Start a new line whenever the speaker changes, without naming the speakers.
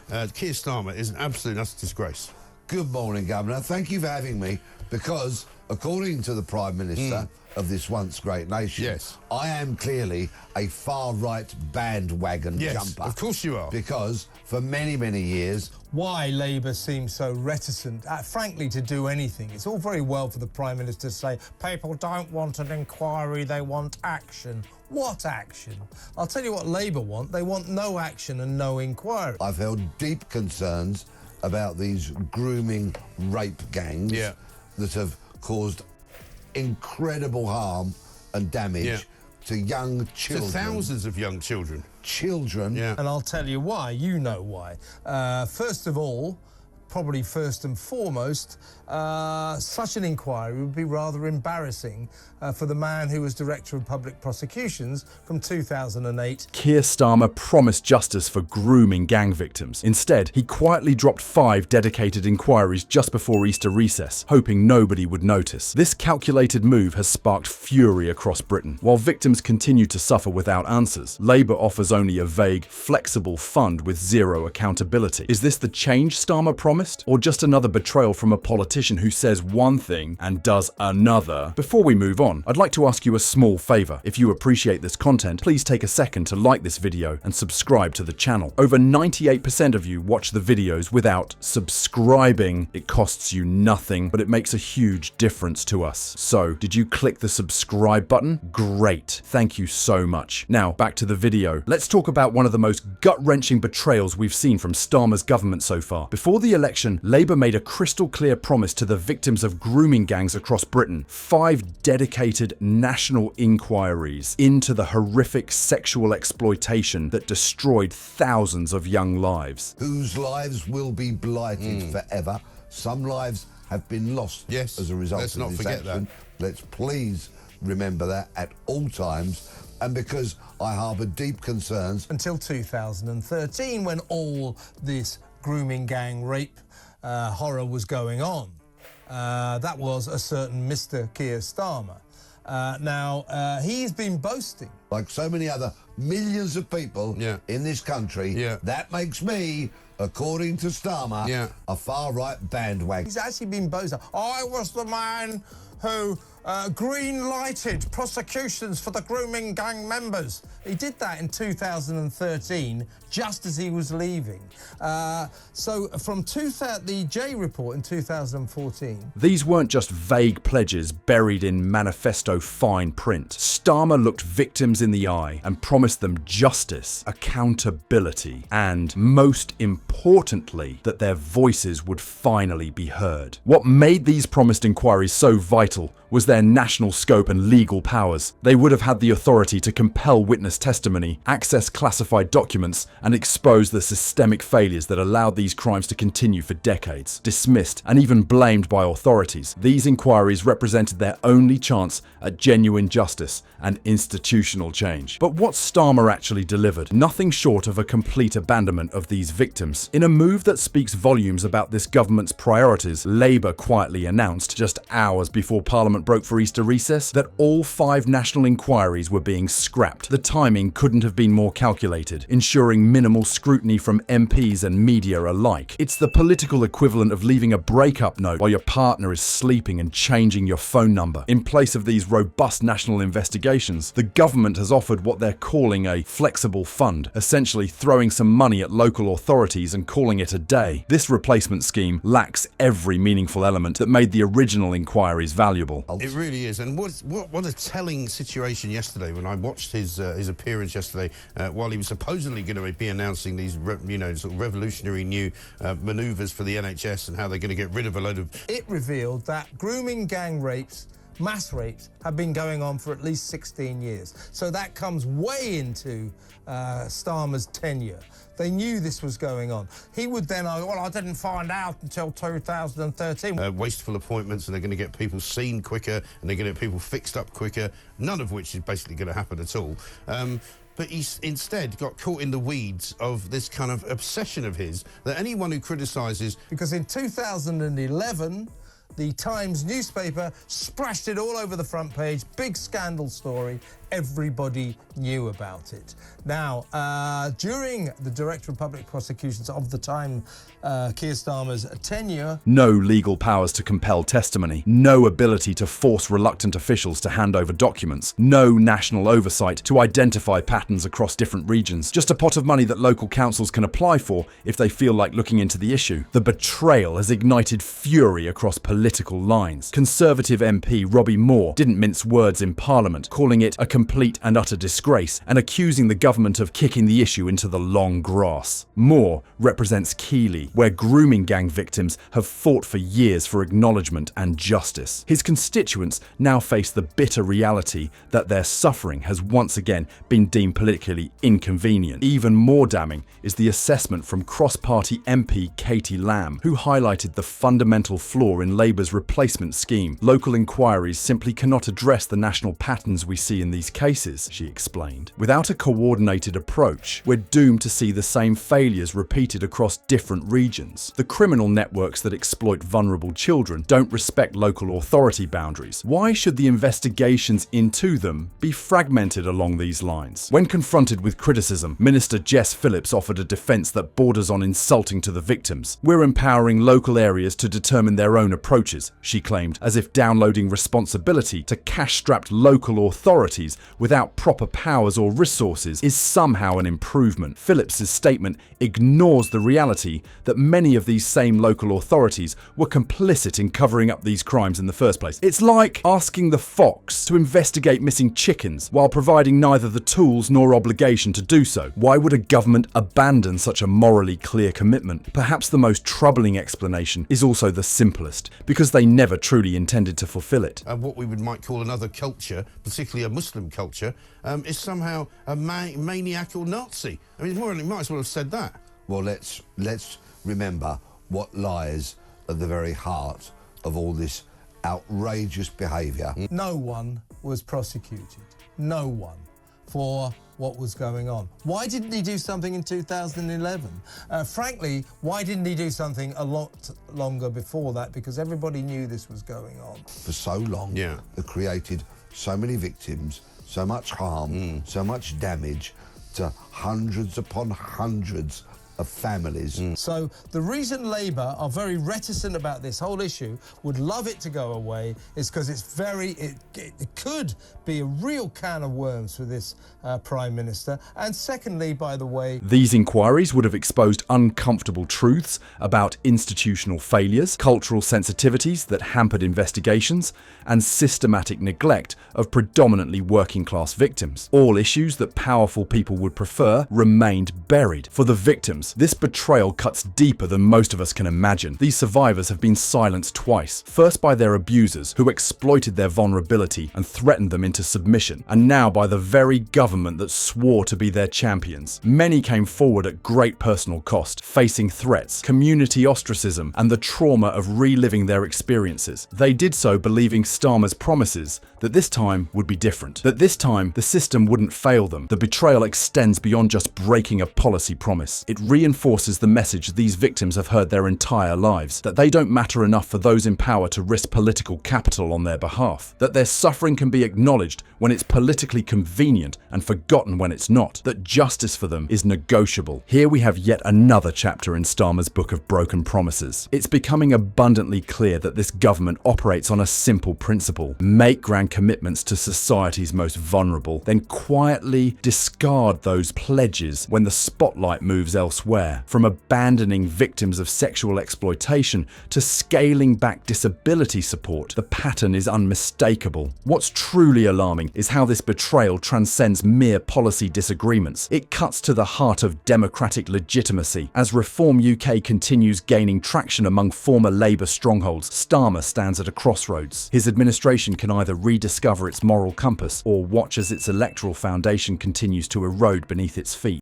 Keir Starmer is an absolute utter disgrace.
Good morning, Governor. Thank you for having me, because according to the Prime Minister of this once great nation,
yes,
I am clearly a far-right bandwagon jumper.
Of course you are.
Because for many, many years...
Why Labour seems so reticent, frankly, to do anything. It's all very well for the Prime Minister to say, people don't want an inquiry, they want action. What action? I'll tell you what Labour want. They want no action and no inquiry.
I've held deep concerns about these grooming rape gangs that have caused incredible harm and damage to young children.
To thousands of young children.
And
I'll tell you why. You know why. First of all, probably first and foremost, such an inquiry would be rather embarrassing for the man who was Director of Public Prosecutions from 2008.
Keir Starmer promised justice for grooming gang victims. Instead, he quietly dropped 5 dedicated inquiries just before Easter recess, hoping nobody would notice. This calculated move has sparked fury across Britain. While victims continue to suffer without answers, Labour offers only a vague, flexible fund with zero accountability. Is this the change Starmer promised? Or just another betrayal from a politician who says one thing and does another? Before we move on, I'd like to ask you a small favour. If you appreciate this content, please take a second to like this video and subscribe to the channel. Over 98% of you watch the videos without subscribing. It costs you nothing, but it makes a huge difference to us. So, did you click the subscribe button? Great. Thank you so much. Now, back to the video. Let's talk about one of the most gut-wrenching betrayals we've seen from Starmer's government so far. Before the election, Labour made a crystal clear promise to the victims of grooming gangs across Britain: 5 dedicated national inquiries into the horrific sexual exploitation that destroyed thousands of young lives.
Whose lives will be blighted forever. Some lives have been lost as a result of this action. Let's please remember that at all times. And because I harbour deep concerns...
Until 2013, when all this grooming gang rape horror was going on. That was a certain Mr. Keir Starmer. Now, he's been boasting.
Like so many other millions of people in this country, that makes me, according to Starmer, a far-right bandwagon.
He's actually been boasting. I was the man who green-lighted prosecutions for the grooming gang members. He did that in 2013, just as he was leaving. So from the J report in 2014...
These weren't just vague pledges buried in manifesto fine print. Starmer looked victims in the eye and promised them justice, accountability, and, most importantly, that their voices would finally be heard. What made these promised inquiries so vital was their national scope and legal powers. They would have had the authority to compel witness testimony, access classified documents, and expose the systemic failures that allowed these crimes to continue for decades. Dismissed and even blamed by authorities, these inquiries represented their only chance at genuine justice and institutional change. But what Starmer actually delivered? Nothing short of a complete abandonment of these victims. In a move that speaks volumes about this government's priorities, Labour quietly announced, just hours before Parliament broke for Easter recess, that all 5 national inquiries were being scrapped. The timing couldn't have been more calculated, ensuring minimal scrutiny from MPs and media alike. It's the political equivalent of leaving a breakup note while your partner is sleeping and changing your phone number. In place of these robust national investigations, the government has offered what they're calling a flexible fund, essentially throwing some money at local authorities and calling it a day. This replacement scheme lacks every meaningful element that made the original inquiries valuable.
It really is, and what a telling situation yesterday when I watched his appearance yesterday while he was supposedly going to be announcing these sort of revolutionary new manoeuvres for the NHS and how they're going to get rid of a load of...
It revealed that grooming gang rapes, mass rapes, have been going on for at least 16 years. So that comes way into Starmer's tenure. They knew this was going on. He would then argue, well, I didn't find out until 2013.
Wasteful appointments, and they're going to get people seen quicker, and they're going to get people fixed up quicker, none of which is basically going to happen at all. But he instead got caught in the weeds of this kind of obsession of his that anyone who criticises...
Because in 2011, the Times newspaper splashed it all over the front page, big scandal story. everybody knew about it. Now, during the Director of Public Prosecutions of the time, Keir Starmer's tenure...
No legal powers to compel testimony, no ability to force reluctant officials to hand over documents, no national oversight to identify patterns across different regions, just a pot of money that local councils can apply for if they feel like looking into the issue. The betrayal has ignited fury across political lines. Conservative MP Robbie Moore didn't mince words in Parliament, calling it a complete and utter disgrace and accusing the government of kicking the issue into the long grass. Moore represents Keighley, where grooming gang victims have fought for years for acknowledgement and justice. His constituents now face the bitter reality that their suffering has once again been deemed politically inconvenient. Even more damning is the assessment from cross-party MP Katie Lamb, who highlighted the fundamental flaw in Labour's replacement scheme. Local inquiries simply cannot address the national patterns we see in these cases, she explained. Without a coordinated approach, we're doomed to see the same failures repeated across different regions. The criminal networks that exploit vulnerable children don't respect local authority boundaries. Why should the investigations into them be fragmented along these lines? When confronted with criticism, Minister Jess Phillips offered a defence that borders on insulting to the victims. We're empowering local areas to determine their own approaches, she claimed, as if downloading responsibility to cash-strapped local authorities without proper powers or resources is somehow an improvement. Phillips's statement ignores the reality that many of these same local authorities were complicit in covering up these crimes in the first place. It's like asking the Fox to investigate missing chickens while providing neither the tools nor obligation to do so. Why would a government abandon such a morally clear commitment? Perhaps the most troubling explanation is also the simplest, because they never truly intended to fulfill it.
What we might call another culture, particularly a Muslim culture, is somehow a maniacal Nazi. I mean, he might as well have said that.
Well, let's remember what lies at the very heart of all this outrageous behaviour.
No one was prosecuted. No one. For what was going on. Why didn't he do something in 2011? Frankly, why didn't he do something a lot longer before that? Because everybody knew this was going on.
For so long, it created so many victims, so much harm, so much damage to hundreds upon hundreds of families.
So the reason Labour are very reticent about this whole issue, would love it to go away, is because it's it could be a real can of worms for this Prime Minister. And secondly, by the way...
These inquiries would have exposed uncomfortable truths about institutional failures, cultural sensitivities that hampered investigations, and systematic neglect of predominantly working-class victims. All issues that powerful people would prefer remained buried. For the victims, this betrayal cuts deeper than most of us can imagine. These survivors have been silenced twice. First by their abusers, who exploited their vulnerability and threatened them into submission, and now by the very government that swore to be their champions. Many came forward at great personal cost, facing threats, community ostracism, and the trauma of reliving their experiences. They did so believing Starmer's promises that this time would be different, that this time the system wouldn't fail them. The betrayal extends beyond just breaking a policy promise. It reinforces the message these victims have heard their entire lives, that they don't matter enough for those in power to risk political capital on their behalf, that their suffering can be acknowledged when it's politically convenient and forgotten when it's not, that justice for them is negotiable. Here we have yet another chapter in Starmer's book of broken promises. It's becoming abundantly clear that this government operates on a simple principle: make grand commitments to society's most vulnerable, then quietly discard those pledges when the spotlight moves elsewhere. From abandoning victims of sexual exploitation to scaling back disability support, the pattern is unmistakable. What's truly alarming is how this betrayal transcends mere policy disagreements. It cuts to the heart of democratic legitimacy. As Reform UK continues gaining traction among former Labour strongholds, Starmer stands at a crossroads. His administration can either rediscover its moral compass or watch as its electoral foundation continues to erode beneath its feet.